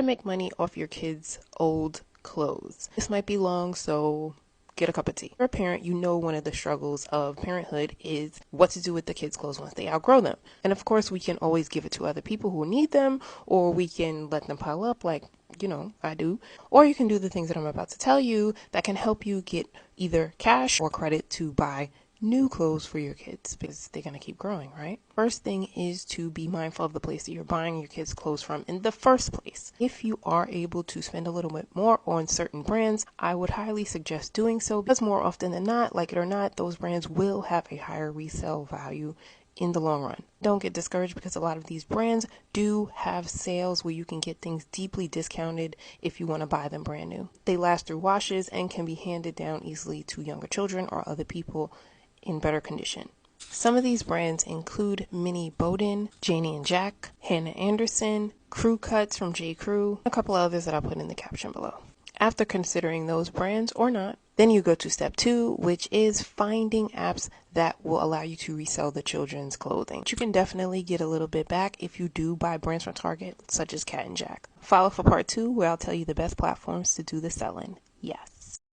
To make money off your kids' old clothes. This might be long, so get a cup of tea. If you're a parent, you know one of the struggles of parenthood is what to do with the kids' clothes once they outgrow them. And of course, we can always give it to other people who need them, or we can let them pile up like, I do. Or you can do the things that I'm about to tell you that can help you get either cash or credit to buy new clothes for your kids because they're going to keep growing, right? First thing is to be mindful of the place that you're buying your kids' clothes from in the first place. If you are able to spend a little bit more on certain brands, I would highly suggest doing so because more often than not, like it or not, those brands will have a higher resale value in the long run. Don't get discouraged because a lot of these brands do have sales where you can get things deeply discounted if you want to buy them brand new. They last through washes and can be handed down easily to younger children or other people in better condition. Some of these brands include Minnie Bowden, Janie and Jack, Hannah Anderson, Crew Cuts from J. Crew, a couple of others that I'll put in the caption below. After considering those brands or not, then you go to step 2, which is finding apps that will allow you to resell the children's clothing. You can definitely get a little bit back if you do buy brands from Target, such as Cat and Jack. Follow for part 2, where I'll tell you the best platforms to do the selling. Yes.